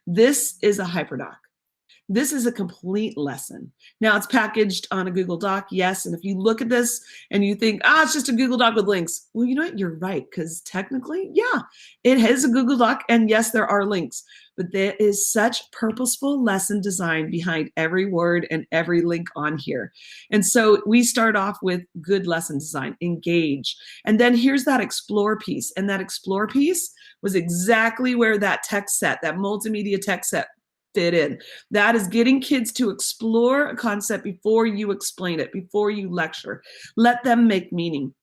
This is a HyperDoc. This is a complete lesson. Now it's packaged on a Google Doc, yes. And if you look at this and you think, it's just a Google Doc with links. Well, you know what? You're right, because technically, yeah, it is a Google Doc. And yes, there are links, but there is such purposeful lesson design behind every word and every link on here. And so we start off with good lesson design, engage. And then here's that explore piece. And that explore piece was exactly where that text set, that multimedia text set, fit in. That is getting kids to explore a concept before you explain it, before you lecture. Let them make meaning.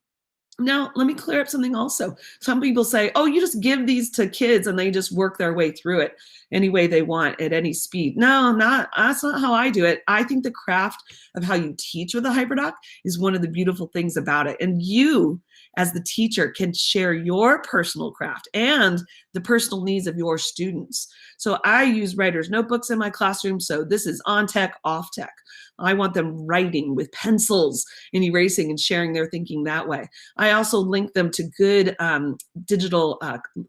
Now, let me clear up something also. Some people say, you just give these to kids and they just work their way through it any way they want at any speed. No, that's not how I do it. I think the craft of how you teach with a HyperDoc is one of the beautiful things about it. And you, as the teacher, can share your personal craft and the personal needs of your students. So I use writer's notebooks in my classroom. So this is on tech, off tech. I want them writing with pencils and erasing and sharing their thinking that way. I also link them to good digital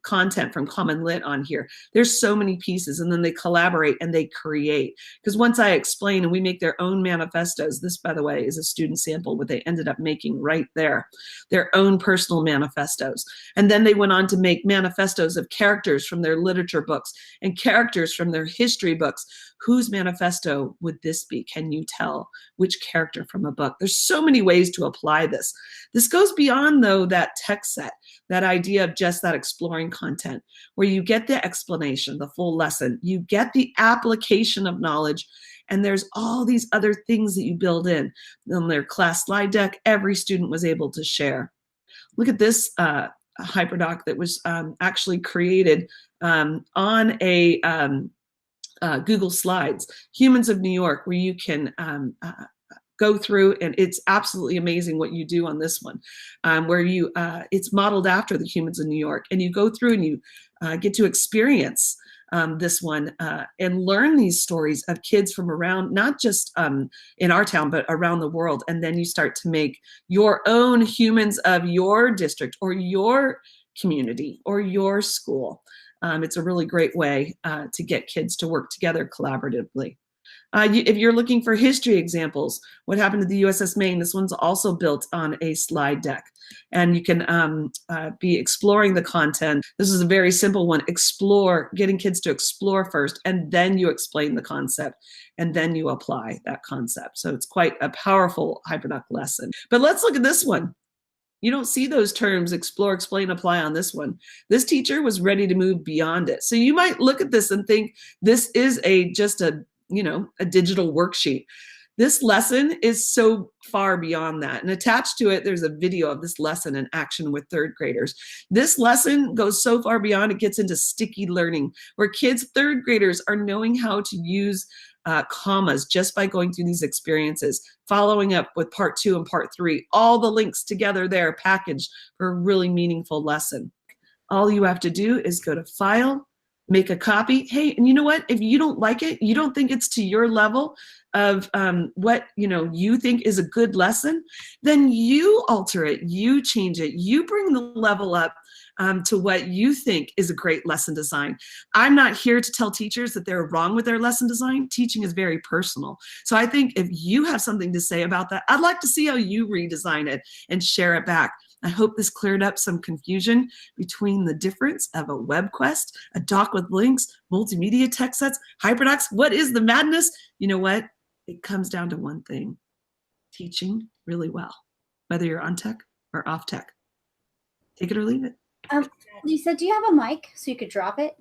content from Common Lit on here. There's so many pieces, and then they collaborate and they create. Because once I explain and we make their own manifestos, this, by the way, is a student sample, what they ended up making right there, their own personal manifestos. And then they went on to make manifestos of characters from their literature books and characters from their history books. Whose manifesto would this be? Can you tell which character from a book? There's so many ways to apply this. This goes beyond, though, that text set, that idea of just that exploring content, where you get the explanation, the full lesson, you get the application of knowledge, and there's all these other things that you build in. On their class slide deck, every student was able to share. Look at this HyperDoc that was actually created on a Google Slides, Humans of New York, where you can go through, and it's absolutely amazing what you do on this one, where you it's modeled after the Humans of New York, and you go through and you get to experience this one and learn these stories of kids from around, not just in our town, but around the world. And then you start to make your own humans of your district or your community or your school. It's a really great way to get kids to work together collaboratively. If you're looking for history examples, what happened to the USS Maine? This one's also built on a slide deck. And you can be exploring the content. This is a very simple one. Explore, getting kids to explore first, and then you explain the concept, and then you apply that concept. So it's quite a powerful HyperDoc lesson. But let's look at this one. You don't see those terms, explore, explain, apply, on this one. This teacher was ready to move beyond it. So you might look at this and think this is just a digital worksheet. This lesson is so far beyond that. And attached to it, there's a video of this lesson in action with third graders. This lesson goes so far beyond, it gets into sticky learning, where kids, third graders, are knowing how to use commas just by going through these experiences, following up with part 2 and part 3, all the links together there, packaged for a really meaningful lesson. All you have to do is go to File, make a copy. Hey, and you know what? If you don't like it, you don't think it's to your level of what you think is a good lesson, then you alter it, you change it, you bring the level up to what you think is a great lesson design. I'm not here to tell teachers that they're wrong with their lesson design. Teaching is very personal. So I think if you have something to say about that, I'd like to see how you redesign it and share it back. I hope this cleared up some confusion between the difference of a web quest, a doc with links, multimedia text sets, HyperDocs. What is the madness? You know what? It comes down to one thing: teaching really well, whether you're on tech or off tech. Take it or leave it. Lisa, do you have a mic so you could drop it?